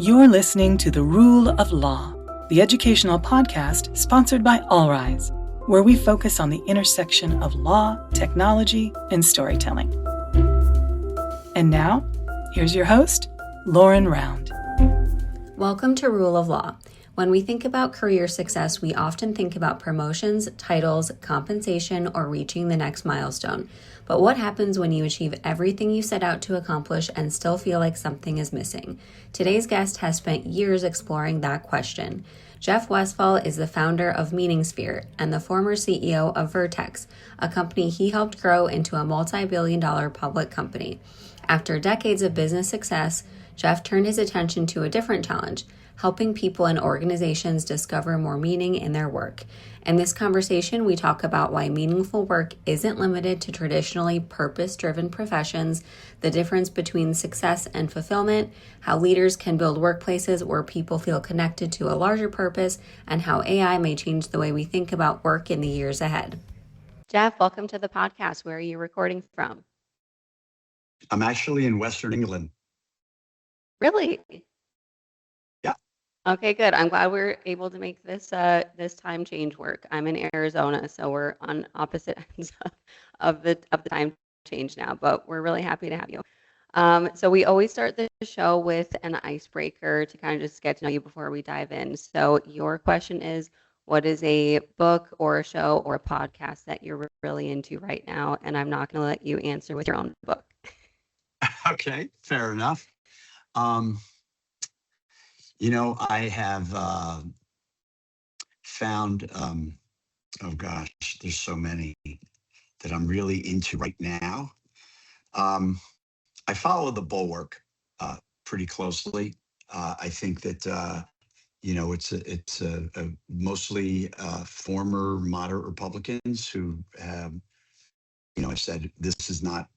You're listening to The Rule of Law, the educational podcast sponsored by Allrise, where we focus on the intersection of law, technology, and storytelling. And now, here's your host, Lauren Round. Welcome to Rule of Law. When we think about career success, we often think about promotions, titles, compensation, or reaching the next milestone. But what happens when you achieve everything you set out to accomplish and still feel like something is missing? Today's guest has spent years exploring that question. Jeff Westphal is the founder of MeaningSphere and the former CEO of Vertex, a company he helped grow into a multi-billion-dollar public company. After decades of business success, Jeff turned his attention to a different challenge, helping people and organizations discover more meaning in their work. In this conversation, we talk about why meaningful work isn't limited to traditionally purpose-driven professions, the difference between success and fulfillment, how leaders can build workplaces where people feel connected to a larger purpose, and how AI may change the way we think about work in the years ahead. Jeff, welcome to the podcast. Where are you recording from? I'm actually in Western England. Really? Yeah. Okay, good. I'm glad we're able to make this this time change work. I'm in Arizona, so we're on opposite ends of the time change now, but we're really happy to have you. So we always start the show with an icebreaker to kind of just get to know you before we dive in. So your question is, what is a book or a show or a podcast that you're really into right now? And I'm not going to let you answer with your own book. Okay, fair enough. I have found, oh gosh, there's so many that I'm really into right now. I follow the Bulwark pretty closely. I think that it's a mostly former moderate Republicans who have said this is not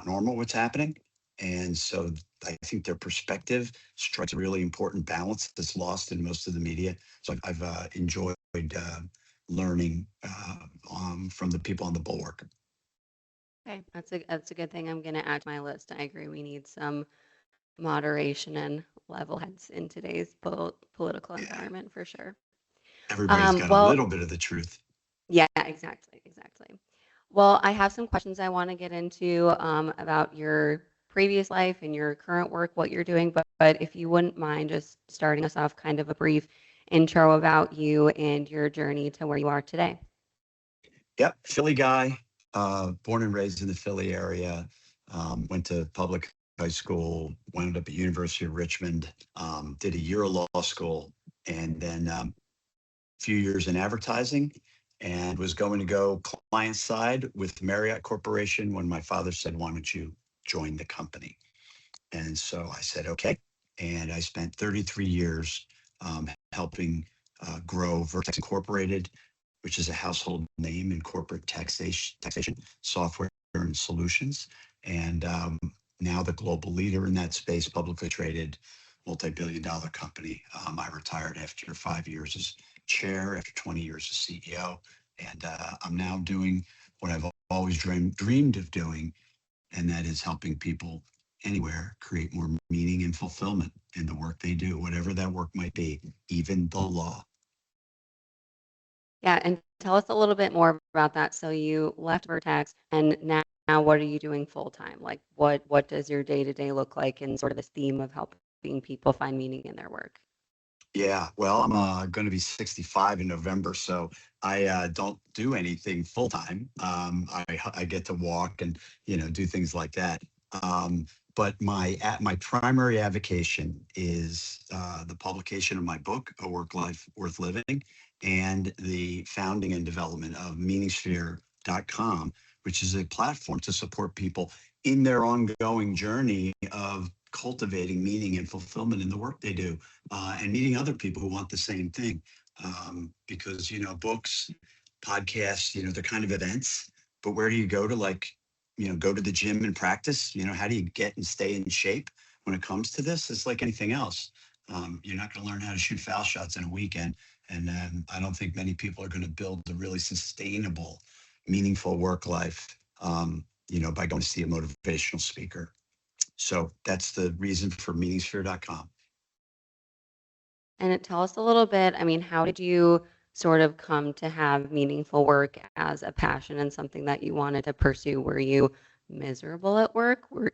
normal what's happening. And so I think their perspective strikes a really important balance that's lost in most of the media. So I've enjoyed learning from the people on the Bulwark. Okay, that's a good thing. I'm going to add to my list. I agree. We need some moderation and level heads in today's political environment for sure. Everybody's got a little bit of the truth. Yeah, exactly. Well, I have some questions I want to get into about your previous life and your current work, what you're doing. But if you wouldn't mind just starting us off, kind of a brief intro about you and your journey to where you are today. Yep, Philly guy, born and raised in the Philly area. Went to public high school, wound up at University of Richmond, did a year of law school, and then a few years in advertising, and was going to go client side with Marriott Corporation when my father said, "Why don't you join the company?" And so I said, okay. And I spent 33 years helping grow Vertex Incorporated, which is a household name in corporate taxation software and solutions. And now the global leader in that space, publicly traded, multi-billion-dollar company. I retired after 5 years as chair, after 20 years as CEO. And I'm now doing what I've always dreamed of doing, and that is helping people anywhere create more meaning and fulfillment in the work they do, whatever that work might be, even the law. Yeah, and tell us a little bit more about that. So you left Vertex, and now what are you doing full time? Like what does your day-to-day look like in sort of this theme of helping people find meaning in their work? Yeah, well, I'm going to be 65 in November, so I don't do anything full time. I get to walk and do things like that. But my primary avocation is the publication of my book, A Work Life Worth Living, and the founding and development of MeaningSphere.com, which is a platform to support people in their ongoing journey of cultivating meaning and fulfillment in the work they do, and meeting other people who want the same thing. Because books, podcasts, they're kind of events, but where do you go to go to the gym and practice? How do you get and stay in shape when it comes to this? It's like anything else. You're not going to learn how to shoot foul shots in a weekend. And I don't think many people are going to build a really sustainable, meaningful work life, by going to see a motivational speaker. So that's the reason for MeaningSphere.com. And tell us a little bit, I mean, how did you sort of come to have meaningful work as a passion and something that you wanted to pursue? Were you miserable at work? Were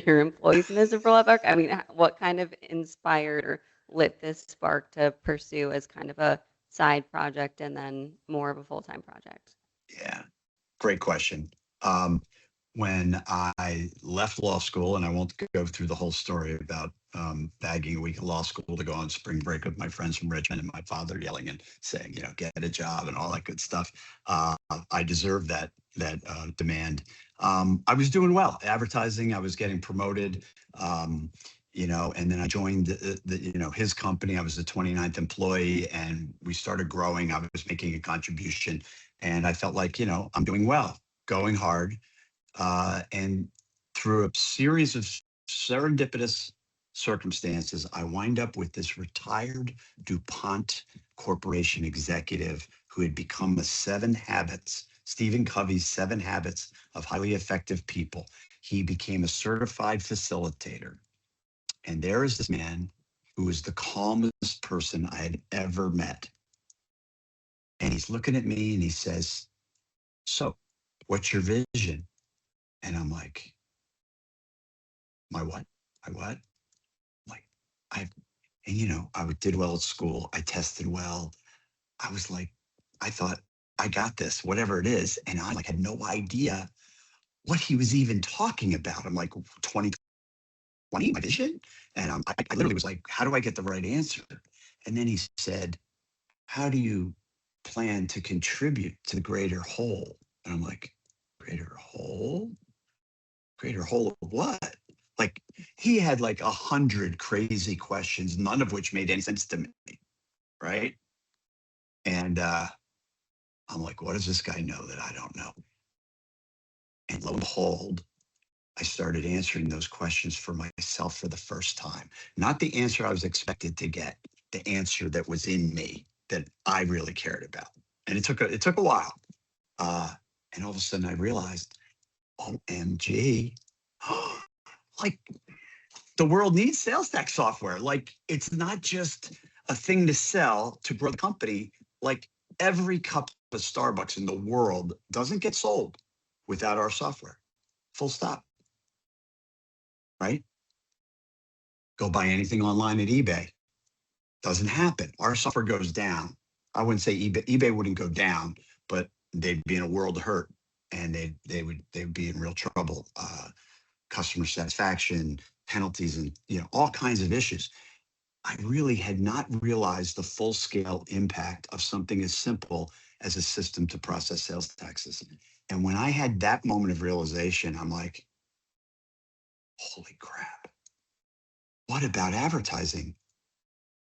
your employees miserable at work? I mean, what kind of inspired or lit this spark to pursue as kind of a side project and then more of a full-time project? Yeah, great question. Um, when I left law school, and I won't go through the whole story about bagging a week of law school to go on spring break with my friends from Richmond and my father yelling and saying, get a job and all that good stuff. I deserved that demand. I was doing well, advertising. I was getting promoted. Um, and then I joined his company. I was the 29th employee, and we started growing. I was making a contribution, and I felt like I'm doing well, going hard, and through a series of serendipitous circumstances, I wind up with this retired DuPont Corporation executive who had become Stephen Covey's 7 Habits of Highly Effective People. He became a certified facilitator. And there is this man who was the calmest person I had ever met. And he's looking at me and he says, "So, what's your vision?" And I'm like, "My what? My what?" Like, I, and did well at school. I tested well. I was like, I thought I got this, whatever it is. And I had no idea what he was even talking about. I'm like, 2020, my vision. And I literally was like, how do I get the right answer? And then he said, how do you plan to contribute to the greater whole? And I'm like, greater whole? Greater whole of what? Like, he had like 100 crazy questions, none of which made any sense to me. Right. And I'm like, what does this guy know that I don't know? And lo and behold, I started answering those questions for myself for the first time. Not the answer I was expected to get, the answer that was in me that I really cared about. And it took a while. Uh, and all of a sudden I realized, OMG, like, the world needs sales tax software. Like, it's not just a thing to sell to grow the company. Like, every cup of Starbucks in the world doesn't get sold without our software. Full stop. Right? Go buy anything online at eBay. Doesn't happen. Our software goes down. I wouldn't say eBay wouldn't go down, but they'd be in a world of hurt, and they would be in real trouble. Customer satisfaction, penalties, and all kinds of issues. I really had not realized the full scale impact of something as simple as a system to process sales taxes. And when I had that moment of realization, I'm like, holy crap. What about advertising?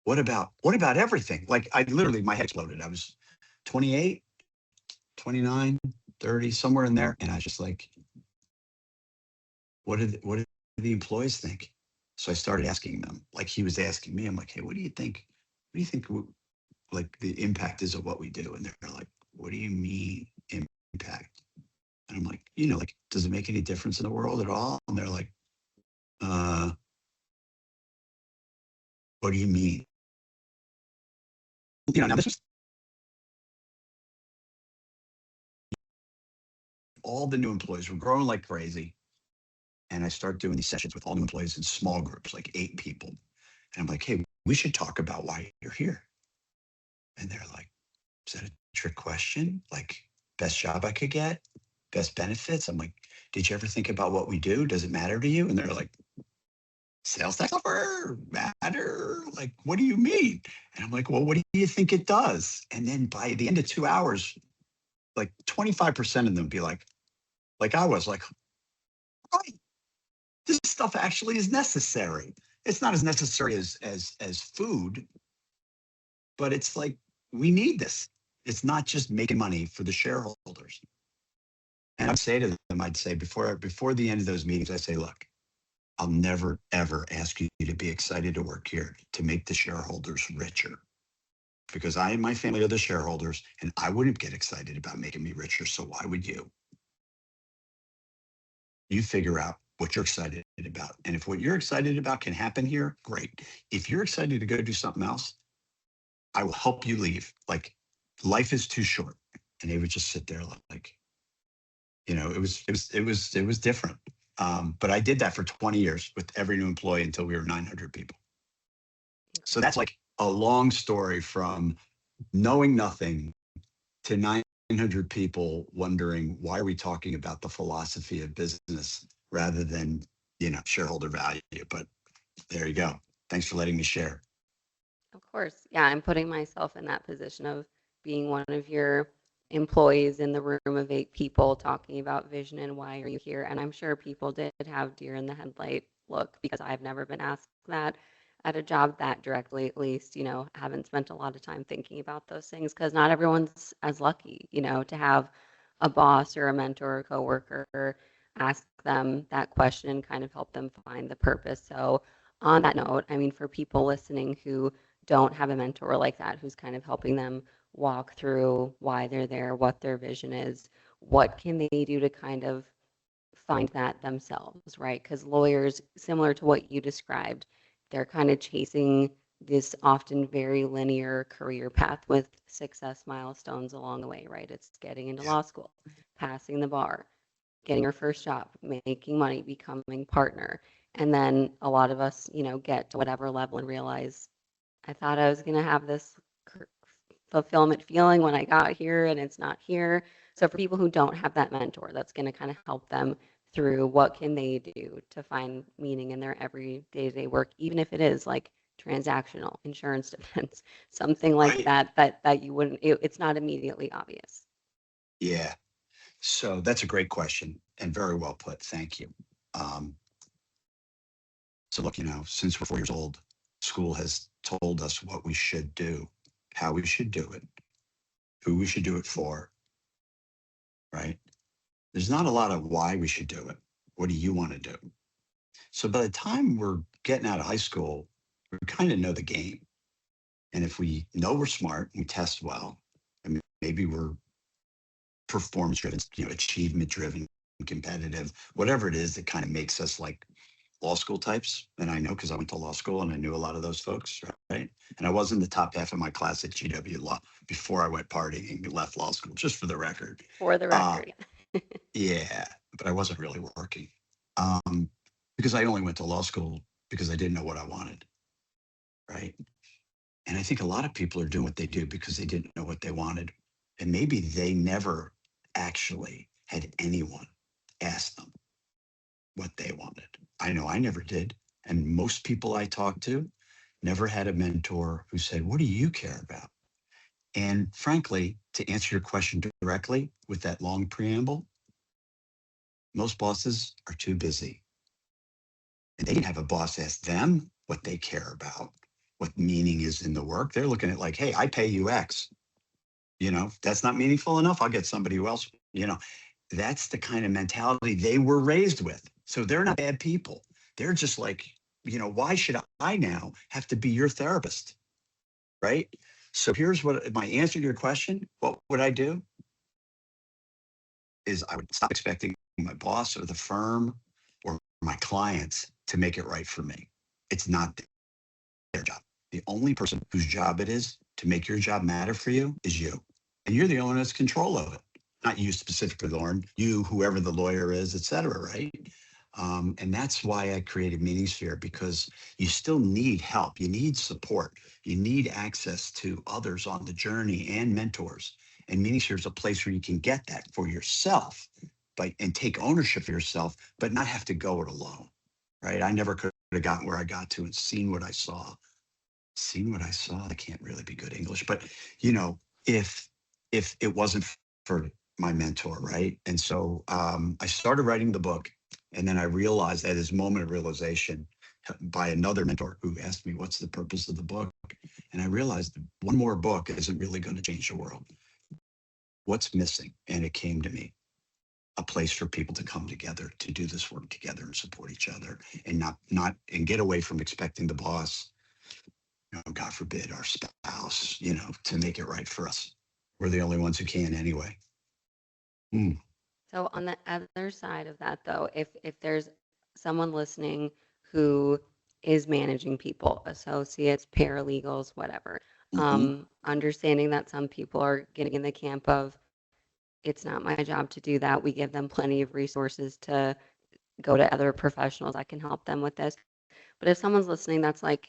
What about everything? Like, I literally, my head exploded. I was 28, 29, 30, somewhere in there. And I was just like, what did the employees think? So I started asking them, like he was asking me. I'm like, hey, what do you think? What do you think like the impact is of what we do? And they're like, what do you mean impact? And I'm like, like, does it make any difference in the world at all? And they're like, uh, what do you mean? Now this was all the new employees were growing like crazy. And I start doing these sessions with all new employees in small groups, like 8 people. And I'm like, hey, we should talk about why you're here. And they're like, is that a trick question? Like, best job I could get? Best benefits? I'm like, did you ever think about what we do? Does it matter to you? And they're like, sales tax software matter? Like, what do you mean? And I'm like, well, what do you think it does? And then by the end of 2 hours, like 25% of them be like I was like, right, this stuff actually is necessary. It's not as necessary as food, but it's like, we need this. It's not just making money for the shareholders. And I'd say before the end of those meetings, I say, look, I'll never ever ask you to be excited to work here to make the shareholders richer, because I and my family are the shareholders, and I wouldn't get excited about making me richer. So why would you? You figure out what you're excited about. And if what you're excited about can happen here, great. If you're excited to go do something else, I will help you leave. Like, life is too short. And they would just sit there like, it was different. But I did that for 20 years with every new employee until we were 900 people. So that's like a long story from knowing nothing to 900 people wondering, why are we talking about the philosophy of business rather than, shareholder value? But there you go. Thanks for letting me share. Of course. Yeah, I'm putting myself in that position of being one of your employees in the room of 8 people talking about vision and why are you here. And I'm sure people did have deer in the headlight look because I've never been asked that at a job that directly, at least, haven't spent a lot of time thinking about those things because not everyone's as lucky, to have a boss or a mentor or coworker ask them that question and kind of help them find the purpose. So on that note, I mean, for people listening who don't have a mentor like that who's kind of helping them walk through why they're there, what their vision is, what can they do to kind of find that themselves, right? Because lawyers, similar to what you described, they're kind of chasing this often very linear career path with success milestones along the way, right? It's getting into Yeah. law school, passing the bar, getting your first job, making money, becoming partner. And then a lot of us, get to whatever level and realize I thought I was going to have this fulfillment feeling when I got here and it's not here. So for people who don't have that mentor, that's going to kind of help them through what can they do to find meaning in their every day-to-day work, even if it is like transactional insurance defense, something like Right. that you wouldn't, it's not immediately obvious. Yeah. So that's a great question and very well put. Thank you. Um, so look, since we're 4 years old, school has told us what we should do, how we should do it, who we should do it for, right? There's not a lot of why we should do it. What do you want to do? So by the time we're getting out of high school, we kind of know the game. And if we know we're smart, we test well, and maybe we're performance driven, achievement driven, competitive, whatever it is that kind of makes us like law school types. And I know because I went to law school and I knew a lot of those folks, right? And I was in the top half of my class at GW Law before I went partying and left law school, just for the record. For the Uh, record. yeah, but I wasn't really working um, because I only went to law school because I didn't know what I wanted, right? And I think a lot of people are doing what they do because they didn't know what they wanted. And maybe they never actually had anyone ask them what they wanted. I know I never did. And most people I talked to never had a mentor who said, "What do you care about?" And frankly, to answer your question directly with that long preamble, most bosses are too busy. And they didn't have a boss ask them what they care about, what meaning is in the work. They're looking at like, hey, I pay you X. If that's not meaningful enough, I'll get somebody who else. That's the kind of mentality they were raised with. So they're not bad people. They're just like, why should I now have to be your therapist? Right. So here's what my answer to your question. What would I do? Is I would stop expecting my boss or the firm or my clients to make it right for me. It's not their job. The only person whose job it is to make your job matter for you is you. And you're the only one that's control of it. Not you specifically, Lauren, you, whoever the lawyer is, et cetera, right? And that's why I created Meaningsphere, because you still need help. You need support. You need access to others on the journey and mentors. And Meaningsphere is a place where you can get that for yourself, and take ownership of yourself, but not have to go it alone, right? I never could have gotten where I got to and seen what I saw. That can't really be good English, but you know, if it wasn't for my mentor, right? And so I started writing the book, and then I realized at this moment of realization by another mentor who asked me, "What's the purpose of the book?" And I realized one more book isn't really going to change the world. What's missing? And it came to me. A place for people to come together to do this work together and support each other, and not and get away from expecting the boss, God forbid, our spouse, to make it right for us. We're the only ones who can anyway. Mm. So on the other side of that, though, if there's someone listening who is managing people, associates, paralegals, whatever, Hmm. Understanding that some people are getting in the camp of it's not my job to do that. We give them plenty of resources to go to other professionals that can help them with this. But if someone's listening, that's like,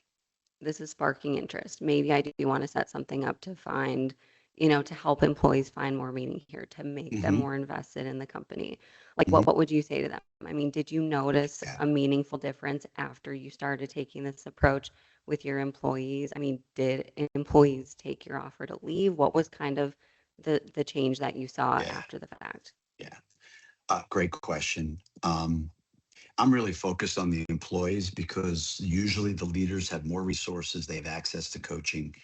this is sparking interest. Maybe I do want to set something up to find, to help employees find more meaning here, to make them Hmm. more invested in the company. Like, Hmm. what would you say to them? I mean, did you notice Yeah. a meaningful difference after you started taking this approach with your employees? I mean, did employees take your offer to leave? What was kind of the change that you saw Yeah. after the fact? Yeah. Great question. I'm really focused on the employees because usually the leaders have more resources, they have access to coaching.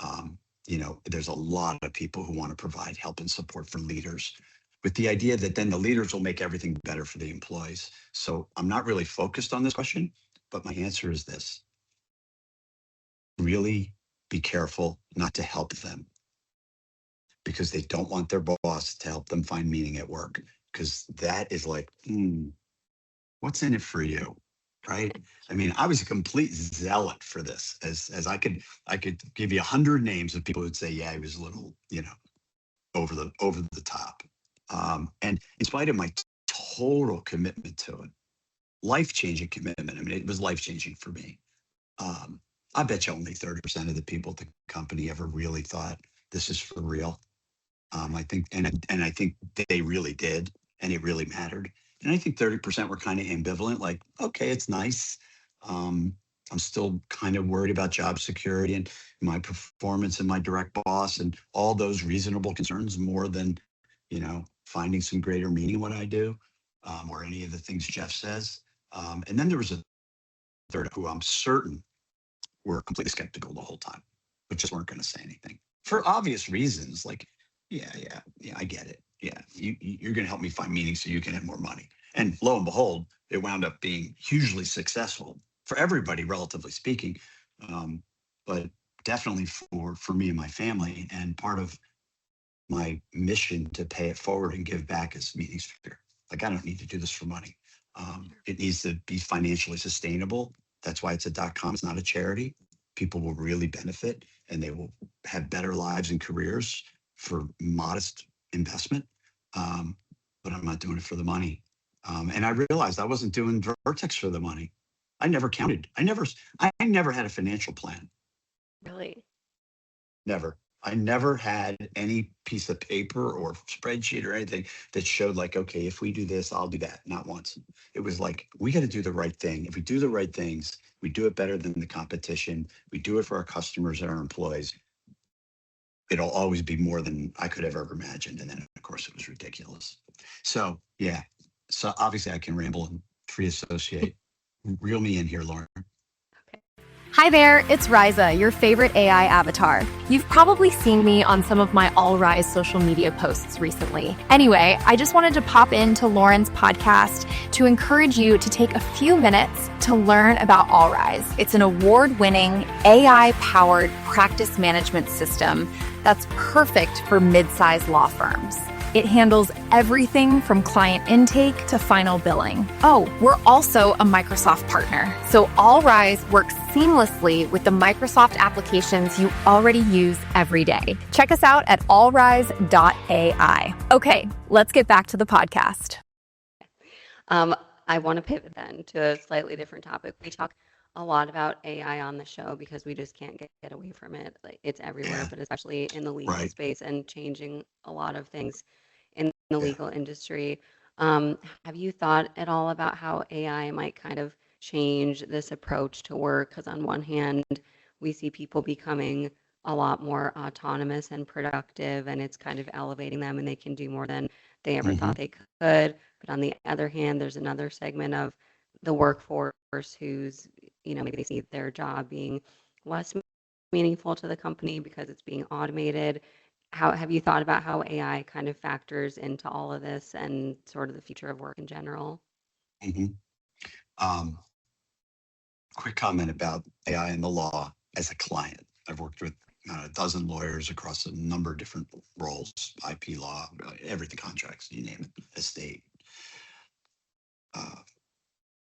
Um, there's a lot of people who want to provide help and support for leaders with the idea that then the leaders will make everything better for the employees. So I'm not really focused on this question, but my answer is this: really be careful not to help them because they don't want their boss to help them find meaning at work. Because that is like, what's in it for you? Right. I mean, I was a complete zealot for this, as I could give you 100 names of people who'd say, yeah, he was a little, over the top. And in spite of my total commitment to it, life changing commitment. I mean, it was life changing for me. Um, I bet you only 30% of the people at the company ever really thought this is for real. I think, and I think they really did, and it really mattered. And I think 30% were kind of ambivalent, like, okay, it's nice. Um, I'm still kind of worried about job security and my performance and my direct boss and all those reasonable concerns more than, finding some greater meaning in what I do, or any of the things Jeff says. And then there was a third who I'm certain were completely skeptical the whole time, but just weren't going to say anything for obvious reasons. Like, yeah, I get it. Yeah, you're going to help me find meaning so you can have more money. And lo and behold, it wound up being hugely successful for everybody, relatively speaking, um, but definitely for me and my family. And part of my mission to pay it forward and give back is meaning sphere. Like, I don't need to do this for money. It needs to be financially sustainable. That's why it's a .com. It's not a charity. People will really benefit and they will have better lives and careers for modest investment. Um, but I'm not doing it for the money. And I realized I wasn't doing Vertex for the money. I never counted. I never had a financial plan. Really? Never. I never had any piece of paper or spreadsheet or anything that showed like, okay, if we do this, I'll do that. Not once. It was like, we got to do the right thing. If we do the right things, we do it better than the competition. We do it for our customers and our employees. It'll always be more than I could have ever imagined. And then, of course, it was ridiculous. So, yeah. So obviously I can ramble and free associate. Reel me in here, Lauren. Okay. Hi there, it's Riza, your favorite AI avatar. You've probably seen me on some of my All Rise social media posts recently. Anyway, I just wanted to pop into Lauren's podcast to encourage you to take a few minutes to learn about All Rise. It's an award-winning AI-powered practice management system that's perfect for mid-sized law firms. It handles everything from client intake to final billing. Oh, we're also a Microsoft partner, so All Rise works seamlessly with the Microsoft applications you already use every day. Check us out at allrise.ai. Okay, let's get back to the podcast. I want to pivot then to a slightly different topic. We talk a lot about AI on the show because we just can't get away from it. Like, it's everywhere, Yeah. but especially in the legal Right. space and changing a lot of things in the Yeah. legal industry. Have you thought at all about how AI might kind of change this approach to work? Because on one hand, we see people becoming a lot more autonomous and productive, and it's kind of elevating them, and they can do more than they ever Hmm. thought they could. But on the other hand, there's another segment of the workforce who's, maybe they see their job being less meaningful to the company because it's being automated. How have you thought about how AI kind of factors into all of this and sort of the future of work in general? Hmm. Um, Quick comment about AI in the law as a client. I've worked with a dozen lawyers across a number of different roles: IP law, everything, contracts, you name it, estate. Uh,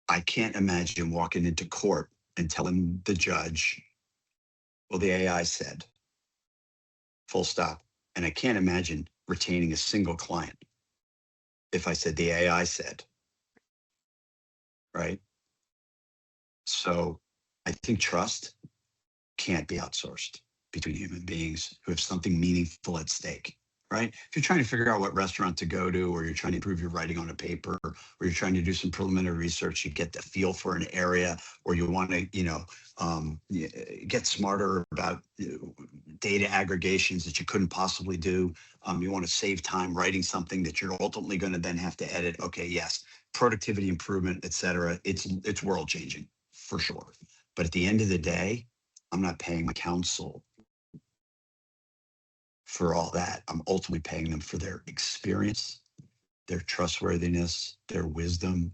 I can't imagine walking into court and telling the judge, well, the AI said. full stop. And I can't imagine retaining a single client if I said the AI said, right? So I think trust can't be outsourced between human beings who have something meaningful at stake, right? If you're trying to figure out what restaurant to go to, or you're trying to improve your writing on a paper, or you're trying to do some preliminary research, you get the feel for an area, or you want to, get smarter about data aggregations that you couldn't possibly do. You want to save time writing something that you're ultimately going to then have to edit. Okay, yes, productivity improvement, et cetera. It's world changing for sure. But at the end of the day, I'm not paying my counsel for all that. I'm ultimately paying them for their experience, their trustworthiness, their wisdom,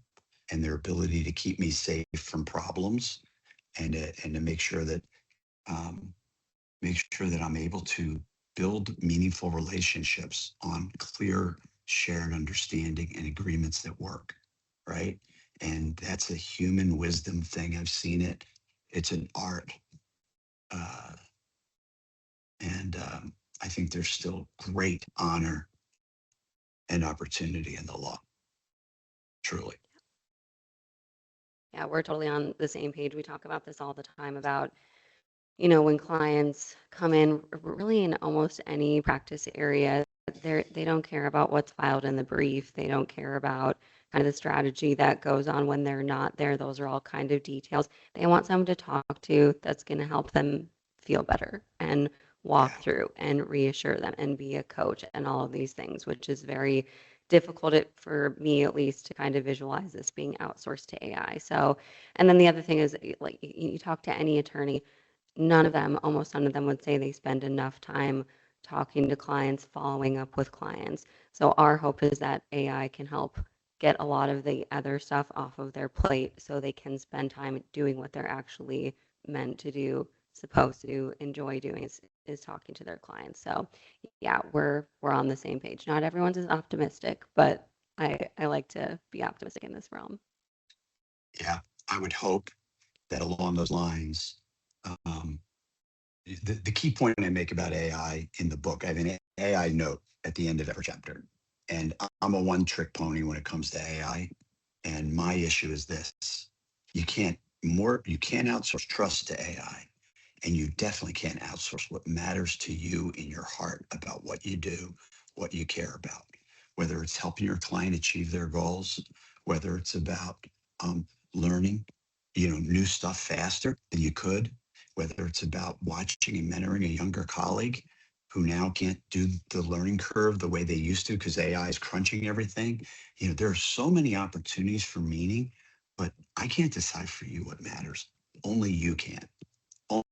and their ability to keep me safe from problems, and to um, make sure that I'm able to build meaningful relationships on clear, shared understanding and agreements that work, right? And that's a human wisdom thing. I've seen it. It's an art. Uh, and I think there's still great honor and opportunity in the law, truly. Yeah, we're totally on the same page. We talk about this all the time about, when clients come in really in almost any practice area, they don't care about what's filed in the brief. They don't care about kind of the strategy that goes on when they're not there. Those are all kind of details. They want someone to talk to that's going to help them feel better and walk Yeah. through and reassure them and be a coach and all of these things, which is very difficult for me at least to kind of visualize this being outsourced to AI. So, and then the other thing is like you talk to any attorney, almost none of them would say they spend enough time talking to clients, following up with clients. So our hope is that AI can help get a lot of the other stuff off of their plate so they can spend time doing what they're actually meant to do, supposed to enjoy doing is talking to their clients. So yeah, we're on the same page. Not everyone's as optimistic, but I like to be optimistic in this realm. Yeah. I would hope that along those lines, um, the key point I make about AI in the book, I have an AI note at the end of every chapter. And I'm a one trick pony when it comes to AI. And my issue is this: you can't outsource trust to AI. And you definitely can't outsource what matters to you in your heart about what you do, what you care about, whether it's helping your client achieve their goals, whether it's about learning, new stuff faster than you could, whether it's about watching and mentoring a younger colleague who now can't do the learning curve the way they used to because AI is crunching everything. There are so many opportunities for meaning, but I can't decide for you what matters. Only you can.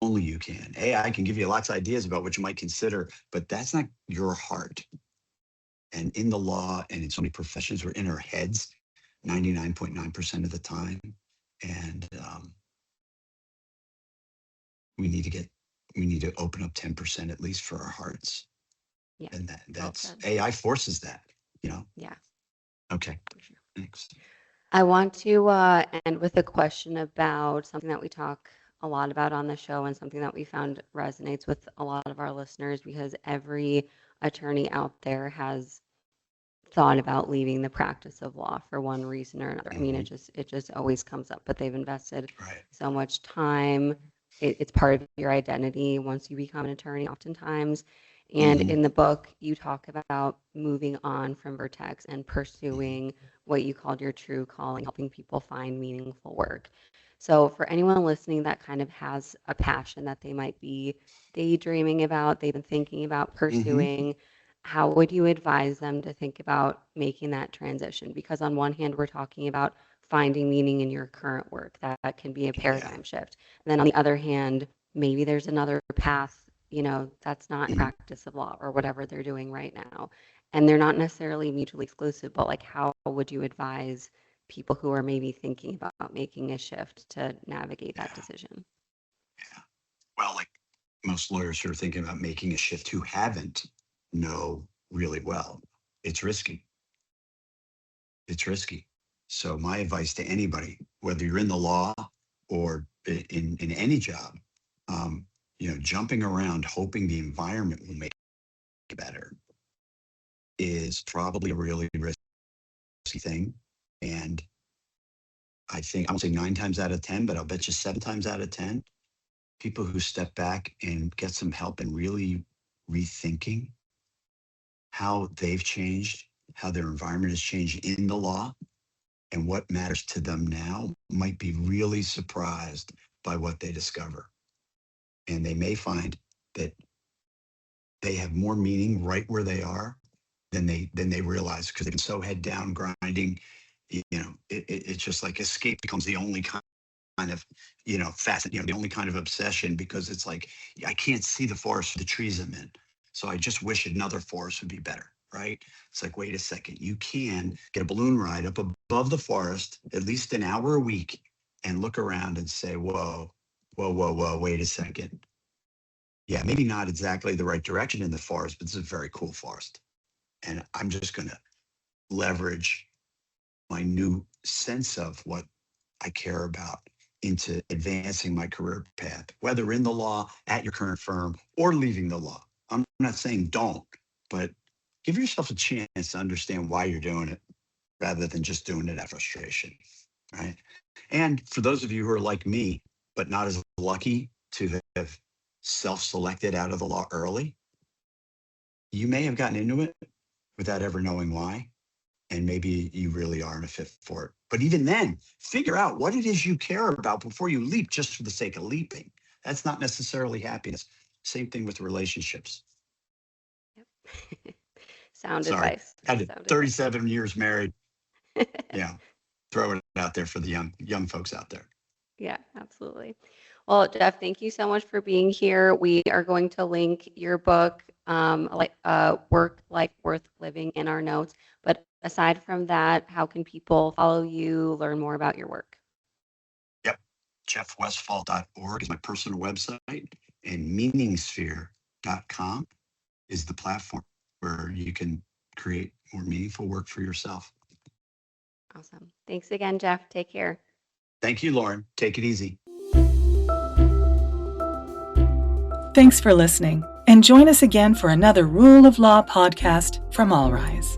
Only you can. AI can give you lots of ideas about what you might consider, but that's not your heart. And in the law and in so many professions, we're in our heads 99.9% of the time. And we need to open up 10% at least for our hearts. Yeah, And well that's said. AI forces that, you know? Yeah, Okay, for sure. thanks. I want to end with a question about something that we talk a lot about on the show and something that we found resonates with a lot of our listeners because every attorney out there has thought about leaving the practice of law for one reason or another. I mean, Hmm. it just always comes up, but they've invested Right. so much time. It's part of your identity once you become an attorney, oftentimes. And Hmm. in the book, you talk about moving on from Vertex and Hmm. pursuing what you called your true calling, helping people find meaningful work. So, for anyone listening that kind of has a passion that they might be daydreaming about, they've been thinking about Hmm. pursuing, how would you advise them to think about making that transition? Because on one hand, we're talking about finding meaning in your current work. That can be a Yeah. paradigm shift. And then on the other hand, maybe there's another path, that's not in Mhm. practice of law or whatever they're doing right now. And they're not necessarily mutually exclusive, but like how would you advise people who are maybe thinking about making a shift to navigate that Yeah. decision? Yeah. Well, like most lawyers who are thinking about making a shift who haven't know really well, it's risky. It's risky. So my advice to anybody, whether you're in the law or in any job, jumping around hoping the environment will make better is probably a really risky thing. And I think, I won't say 9 times out of 10, but I'll bet you 7 times out of 10, people who step back and get some help and really rethinking how they've changed, how their environment has changed in the law, and what matters to them now might be really surprised by what they discover. And they may find that they have more meaning right where they are than they realize, because they've been so head down grinding. It's just like escape becomes the only kind of facet, the only kind of obsession, because it's like, I can't see the forest for the trees I'm in, so I just wish another forest would be better, right? It's like, wait a second, you can get a balloon ride up above the forest at least an hour a week and look around and say, whoa, whoa, whoa, whoa, wait a second. Yeah, maybe not exactly the right direction in the forest, but it's a very cool forest. And I'm just going to leverage my new sense of what I care about into advancing my career path, whether in the law, at your current firm, or leaving the law. I'm not saying don't, but give yourself a chance to understand why you're doing it rather than just doing it out of frustration, right? And for those of you who are like me, but not as lucky to have self-selected out of the law early, you may have gotten into it without ever knowing why. And maybe you really aren't a fit for it. But even then, figure out what it is you care about before you leap just for the sake of leaping. That's not necessarily happiness. Same thing with relationships. Yep. Sound Sorry, advice. had Sound 37 years married. Yeah, throw it out there for the young folks out there. Yeah, absolutely. Well, Jeff, thank you so much for being here. We are going to link your book, Work Like Worth Living, in our notes. But aside from that, how can people follow you, learn more about your work? Yep, jeffwestphal.org is my personal website, and meaningsphere.com is the platform where you can create more meaningful work for yourself. Awesome. Thanks again, Jeff. Take care. Thank you, Lauren. Take it easy. Thanks for listening, and join us again for another Rule of Law podcast from All Rise.